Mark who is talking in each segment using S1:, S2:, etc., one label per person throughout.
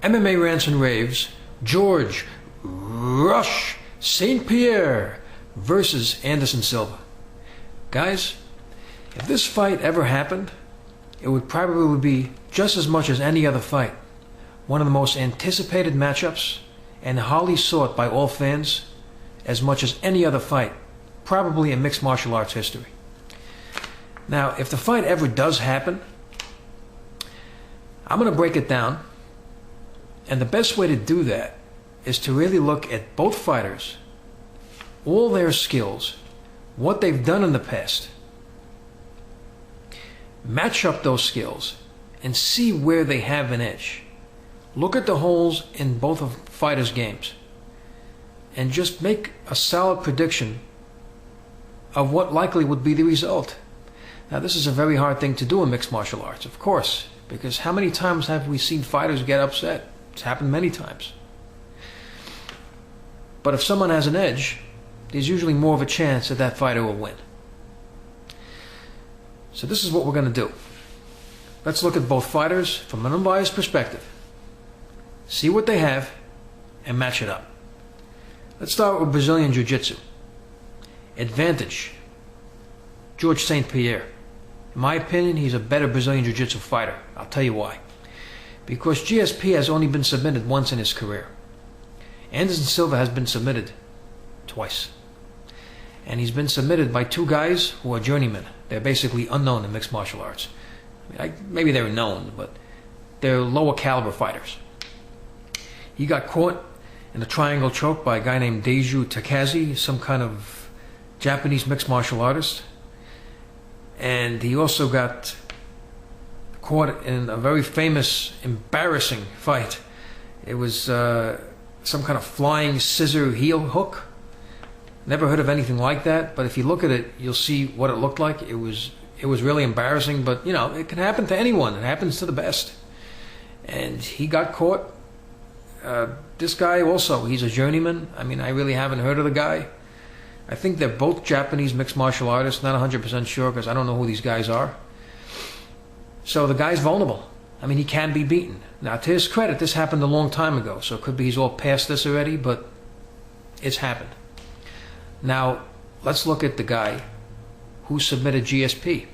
S1: MMA Rants and Raves, George Rush St-Pierre versus Anderson Silva. Guys, if this fight ever happened, it would probably be just as much as any other fight. One of the most anticipated matchups and highly sought by all fans as much as any other fight, probably in mixed martial arts history. Now, if the fight ever does happen, I'm going to break it down, and the best way to do that is to really look at both fighters, all their skills, what they've done in the past, match up those skills, and see where they have an edge. Look at the holes in both of fighters' games, and just make a solid prediction of what likely would be the result. Now, this is a very hard thing to do in mixed martial arts, of course, because how many times have we seen fighters get upset? It's happened many times. But if someone has an edge, there's usually more of a chance that that fighter will win. So this is what we're going to do. Let's look at both fighters from an unbiased perspective, see what they have, and match it up. Let's start with Brazilian jiu-jitsu. Advantage, George St-Pierre. In my opinion, he's a better Brazilian jiu-jitsu fighter. I'll tell you why. Because GSP has only been submitted once in his career. Anderson Silva has been submitted twice. And he's been submitted by two guys who are journeymen. They're basically unknown in mixed martial arts. Maybe they're known, but they're lower caliber fighters. He got caught in a triangle choke by a guy named Deju Takazi, some kind of Japanese mixed martial artist. And he also got caught in a very famous, embarrassing fight. It was some kind of flying scissor heel hook. Never heard of anything like that, but if you look at it, you'll see what it looked like. It was really embarrassing, but you know, it can happen to anyone. It happens to the best. And he got caught. This guy also, he's a journeyman. I mean, I really haven't heard of the guy. I think they're both Japanese mixed martial artists. Not 100% sure because I don't know who these guys are. So the guy's vulnerable. I mean, he can be beaten. Now, to his credit, this happened a long time ago, so it could be he's all past this already, but it's happened. Now, let's look at the guy who submitted GSP.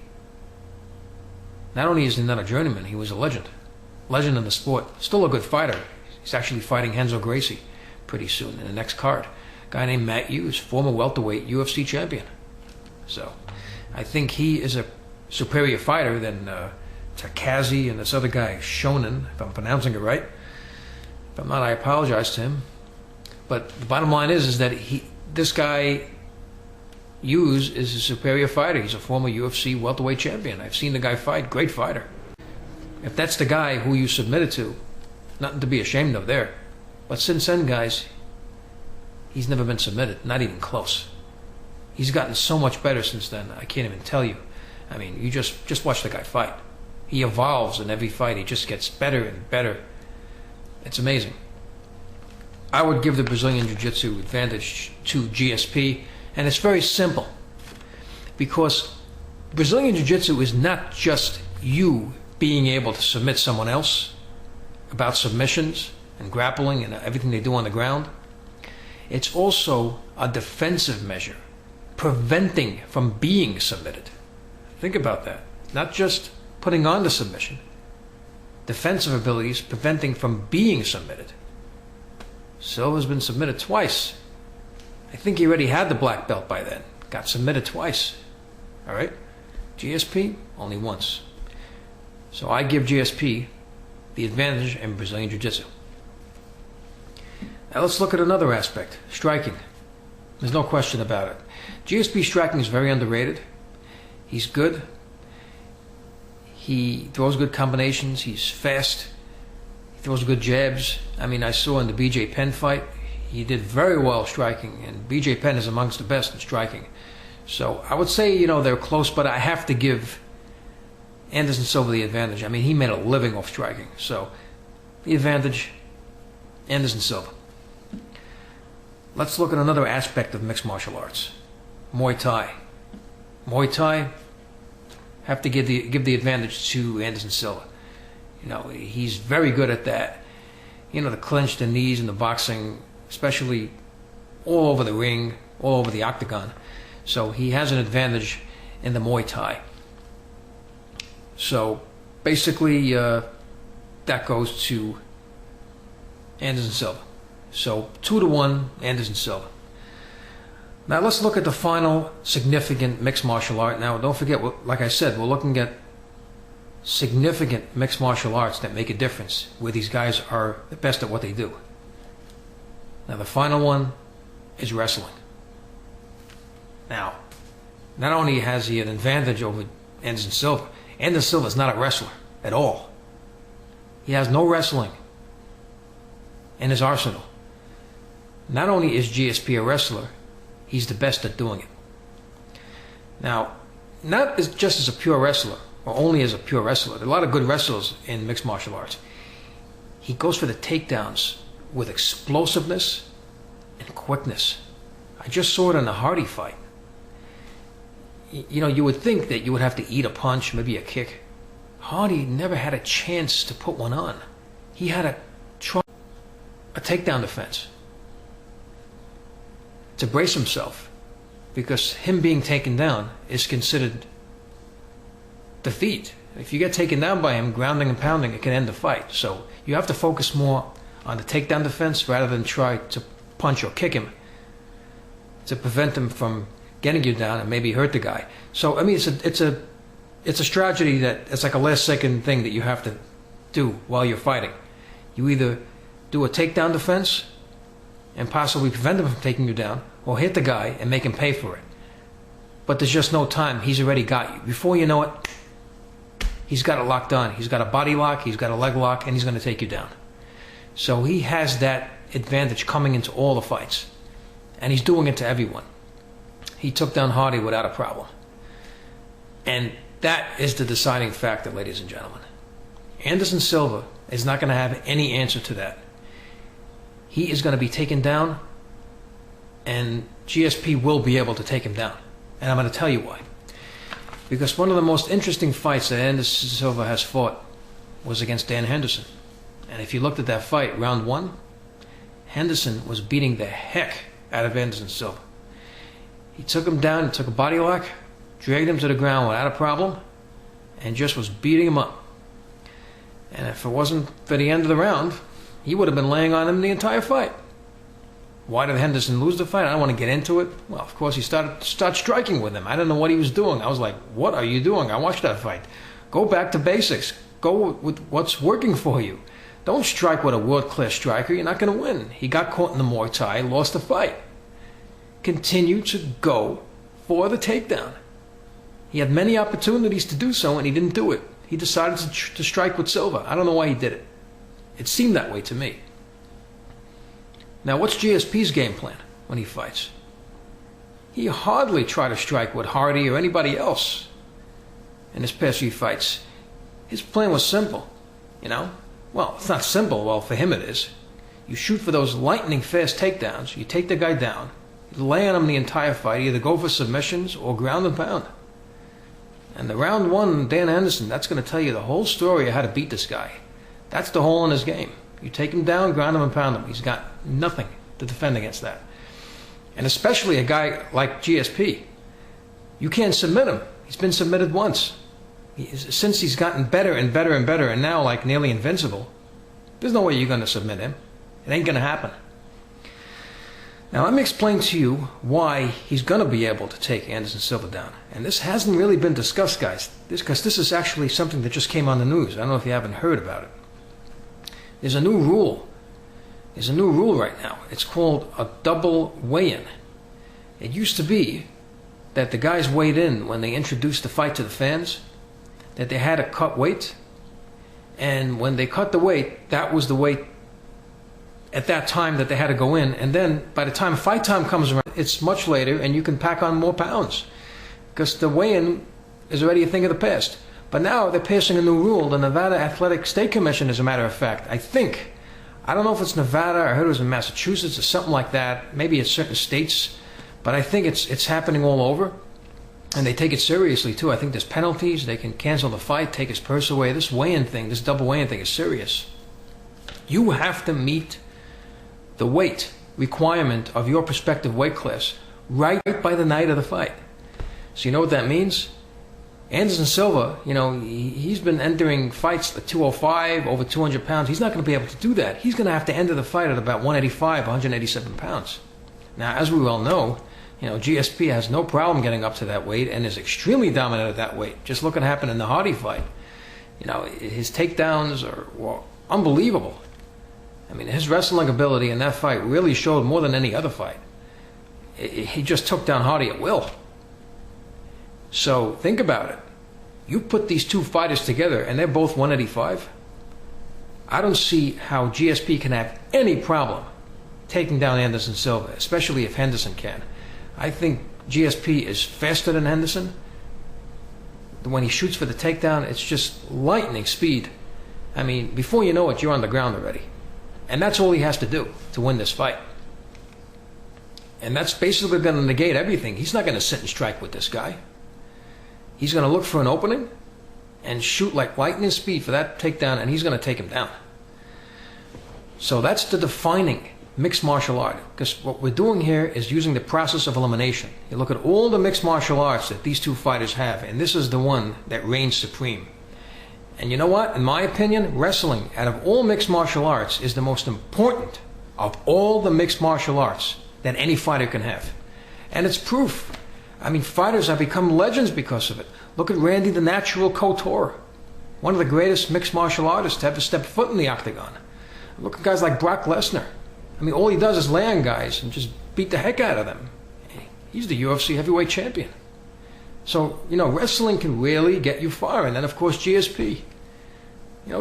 S1: Not only is he not a journeyman, he was a legend. Legend in the sport. Still a good fighter. He's actually fighting Renzo Gracie pretty soon in the next card. A guy named Matt Hughes, former welterweight UFC champion. So, I think he is a superior fighter than Takazi and this other guy, Shonen, if I'm pronouncing it right. If I'm not, I apologize to him. But the bottom line is that this guy, Hughes, is a superior fighter. He's a former UFC welterweight champion. I've seen the guy fight. Great fighter. If that's the guy who you submitted to, nothing to be ashamed of there. But since then, guys, he's never been submitted. Not even close. He's gotten so much better since then, I can't even tell you. I mean, you just watch the guy fight. He evolves in every fight. He just gets better and better. It's amazing. I would give the Brazilian Jiu-Jitsu advantage to GSP, and it's very simple. Because Brazilian Jiu-Jitsu is not just you being able to submit someone else, about submissions and grappling and everything they do on the ground. It's also a defensive measure, preventing from being submitted. Think about that. Not just putting on the submission. Defensive abilities preventing from being submitted. Silva's been submitted twice. I think he already had the black belt by then. Got submitted twice. All right? GSP, only once. So I give GSP the advantage in Brazilian Jiu-Jitsu. Now let's look at another aspect, striking. There's no question about it. GSP striking is very underrated. He's good. He throws good combinations. He's fast. He throws good jabs. I mean, I saw in the BJ Penn fight, he did very well striking, and BJ Penn is amongst the best in striking. So I would say, you know, they're close, but I have to give Anderson Silva the advantage. I mean, he made a living off striking. So the advantage, Anderson Silva. Let's look at another aspect of mixed martial arts. Muay Thai. Muay Thai, have to give the advantage to Anderson Silva. You know, he's very good at that. the clinch, the knees in the boxing, especially all over the ring, all over the octagon. So he has an advantage in the Muay Thai. So basically, that goes to Anderson Silva. So 2-1, Anderson Silva. Now let's look at the final significant mixed martial art. Now don't forget, like I said, we're looking at significant mixed martial arts that make a difference, where these guys are the best at what they do. Now the final one is wrestling. Now, not only has he an advantage over Anderson Silva, Anderson Silva is not a wrestler at all. He has no wrestling in his arsenal. Not only is GSP a wrestler, he's the best at doing it. Now, not just as a pure wrestler, or only as a pure wrestler. There are a lot of good wrestlers in mixed martial arts. He goes for the takedowns with explosiveness and quickness. I just saw it in the Hardy fight. You would think that you would have to eat a punch, maybe a kick. Hardy never had a chance to put one on. He had to try a takedown defense to brace himself, because him being taken down is considered defeat. If you get taken down by him, grounding and pounding, it can end the fight. So you have to focus more on the takedown defense rather than try to punch or kick him to prevent him from getting you down and maybe hurt the guy. So I mean, it's a strategy that it's like a last second thing that you have to do while you're fighting. You either do a takedown defense and possibly prevent him from taking you down, or hit the guy and make him pay for it. But there's just no time. He's already got you. Before you know it, he's got it locked on. He's got a body lock, he's got a leg lock, and he's going to take you down. So he has that advantage coming into all the fights. And he's doing it to everyone. He took down Hardy without a problem. And that is the deciding factor, ladies and gentlemen. Anderson Silva is not going to have any answer to that. He is going to be taken down, and GSP will be able to take him down. And I'm going to tell you why. Because one of the most interesting fights that Anderson Silva has fought was against Dan Henderson. And if you looked at that fight, round 1, Henderson was beating the heck out of Anderson Silva. He took him down, took a body lock, dragged him to the ground without a problem, and just was beating him up. And if it wasn't for the end of the round, he would have been laying on him the entire fight. Why did Henderson lose the fight? I don't want to get into it. Well, of course, he started striking with him. I didn't know what he was doing. I was like, what are you doing? I watched that fight. Go back to basics. Go with what's working for you. Don't strike with a world-class striker. You're not going to win. He got caught in the Muay Thai, lost the fight. Continue to go for the takedown. He had many opportunities to do so, and he didn't do it. He decided to strike with Silva. I don't know why he did it. It seemed that way to me. Now, what's GSP's game plan when he fights? He hardly tried to strike with Hardy or anybody else in his past few fights. His plan was simple, Well, it's not simple. Well, for him it is. You shoot for those lightning fast takedowns. You take the guy down. You lay on him the entire fight. Either go for submissions or ground and pound. And the round 1, Dan Henderson, that's going to tell you the whole story of how to beat this guy. That's the hole in his game. You take him down, ground him and pound him. He's got nothing to defend against that. And especially a guy like GSP. You can't submit him. He's been submitted once. Since he's gotten better and better and better, and now like nearly invincible, there's no way you're going to submit him. It ain't going to happen. Now let me explain to you why he's going to be able to take Anderson Silva down. And this hasn't really been discussed, guys, because this is actually something that just came on the news. I don't know if you haven't heard about it. There's a new rule. There's a new rule right now. It's called a double weigh-in. It used to be that the guys weighed in when they introduced the fight to the fans, that they had to cut weight, and when they cut the weight, that was the weight at that time that they had to go in, and then by the time fight time comes around, it's much later, and you can pack on more pounds, because the weigh-in is already a thing of the past. But now they're passing a new rule. The Nevada Athletic State Commission, as a matter of fact, I don't know if it's Nevada, I heard it was in Massachusetts or something like that, maybe it's certain states, but I think it's happening all over. And they take it seriously too. I think there's penalties. They can cancel the fight, take his purse away. This weigh-in thing, this double weigh-in thing is serious. You have to meet the weight requirement of your prospective weight class right by the night of the fight. So you know what that means? Anderson Silva, he's been entering fights at 205, over 200 pounds. He's not going to be able to do that. He's going to have to enter the fight at about 185, 187 pounds. Now, as we well know, GSP has no problem getting up to that weight and is extremely dominant at that weight. Just look what happened in the Hardy fight. His takedowns were unbelievable. I mean, his wrestling ability in that fight really showed more than any other fight. He just took down Hardy at will. So think about it. You put these two fighters together and they're both 185. I don't see how GSP can have any problem taking down Anderson Silva, especially if Henderson can. I think GSP is faster than Henderson. When he shoots for the takedown, it's just lightning speed. I mean, before you know it, you're on the ground already. And that's all he has to do to win this fight. And that's basically going to negate everything. He's not going to sit and strike with this guy. He's going to look for an opening and shoot like lightning speed for that takedown, and he's going to take him down. So that's the defining mixed martial art, because what we're doing here is using the process of elimination. You look at all the mixed martial arts that these two fighters have, and this is the one that reigns supreme. And you know what? In my opinion, wrestling, out of all mixed martial arts, is the most important of all the mixed martial arts that any fighter can have. And it's proof. I mean, fighters have become legends because of it. Look at Randy the Natural Couture, one of the greatest mixed martial artists to ever step foot in the octagon. Look at guys like Brock Lesnar. I mean, all he does is lay on guys and just beat the heck out of them. He's the UFC Heavyweight Champion. So, wrestling can really get you far. And then, of course, GSP.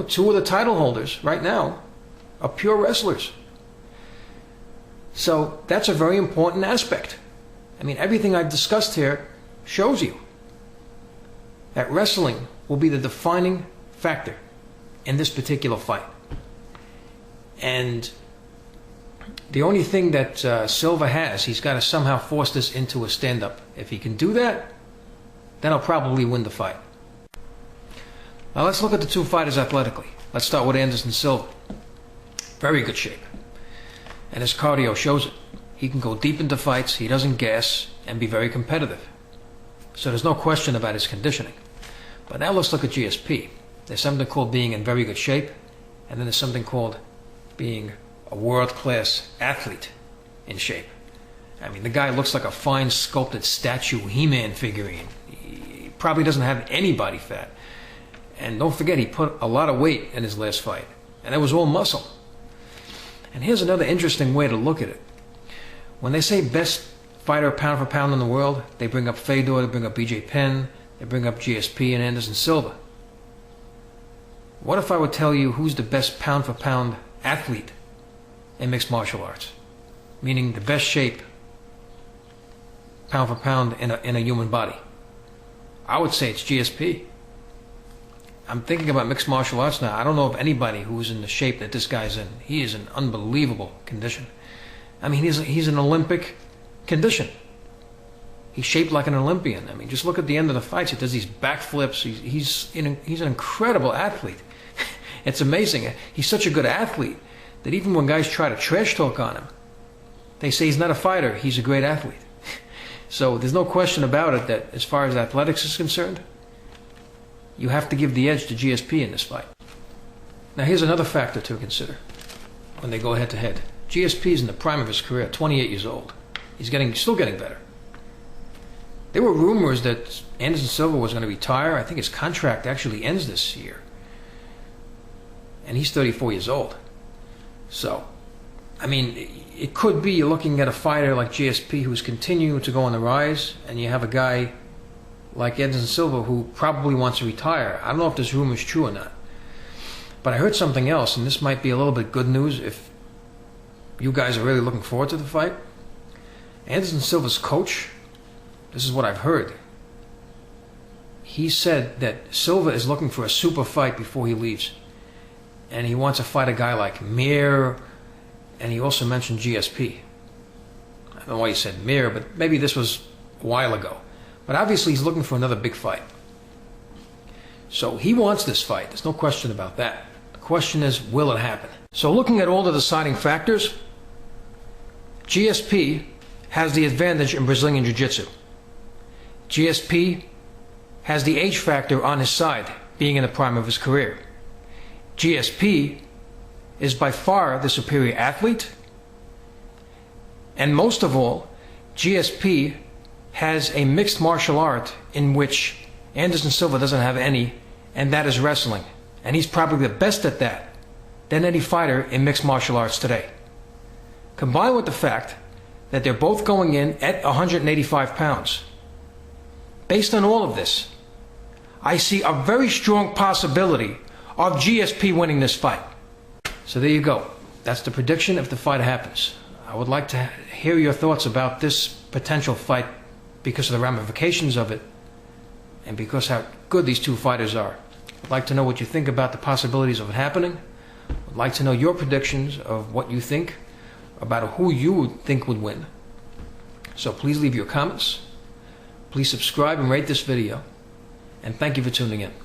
S1: Two of the title holders right now are pure wrestlers. So that's a very important aspect. I mean, everything I've discussed here shows you that wrestling will be the defining factor in this particular fight. And the only thing that Silva has, he's got to somehow force this into a stand-up. If he can do that, then he'll probably win the fight. Now let's look at the two fighters athletically. Let's start with Anderson Silva. Very good shape. And his cardio shows it. He can go deep into fights, he doesn't gas, and be very competitive. So there's no question about his conditioning. But now let's look at GSP. There's something called being in very good shape, and then there's something called being a world-class athlete in shape. I mean, the guy looks like a fine sculpted statue He-Man figurine. He probably doesn't have any body fat. And don't forget, he put a lot of weight in his last fight, and it was all muscle. And here's another interesting way to look at it. When they say best fighter pound for pound in the world, they bring up Fedor, they bring up BJ Penn, they bring up GSP and Anderson Silva. What if I would tell you who's the best pound for pound athlete in mixed martial arts? Meaning the best shape pound for pound in a human body. I would say it's GSP. I'm thinking about mixed martial arts now. I don't know of anybody who's in the shape that this guy's in. He is in unbelievable condition. I mean, he's an Olympic condition. He's shaped like an Olympian. I mean, just look at the end of the fights. He does these backflips. He's an incredible athlete. It's amazing. He's such a good athlete that even when guys try to trash talk on him, they say he's not a fighter, he's a great athlete. So there's no question about it that as far as athletics is concerned, you have to give the edge to GSP in this fight. Now here's another factor to consider when they go head to head. GSP is in the prime of his career, 28 years old. He's still getting better. There were rumors that Anderson Silva was going to retire. I think his contract actually ends this year. And he's 34 years old. So, I mean, it could be you're looking at a fighter like GSP who's continuing to go on the rise, and you have a guy like Anderson Silva who probably wants to retire. I don't know if this rumor is true or not. But I heard something else, and this might be a little bit good news if you guys are really looking forward to the fight. Anderson Silva's coach, this is what I've heard. He said that Silva is looking for a super fight before he leaves. And he wants to fight a guy like Mir, and he also mentioned GSP. I don't know why he said Mir, but maybe this was a while ago. But obviously he's looking for another big fight. So he wants this fight. There's no question about that. The question is, will it happen? So looking at all the deciding factors, GSP has the advantage in Brazilian Jiu-Jitsu. GSP has the age factor on his side, being in the prime of his career. GSP is by far the superior athlete, and most of all, GSP has a mixed martial art in which Anderson Silva doesn't have any, and that is wrestling. And he's probably the best at that than any fighter in mixed martial arts today. Combined with the fact that they're both going in at 185 pounds. Based on all of this, I see a very strong possibility of GSP winning this fight. So there you go. That's the prediction if the fight happens. I would like to hear your thoughts about this potential fight because of the ramifications of it and because how good these two fighters are. I'd like to know what you think about the possibilities of it happening. I'd like to know your predictions of what you think about who you would think would win. So please leave your comments. Please subscribe and rate this video. And thank you for tuning in.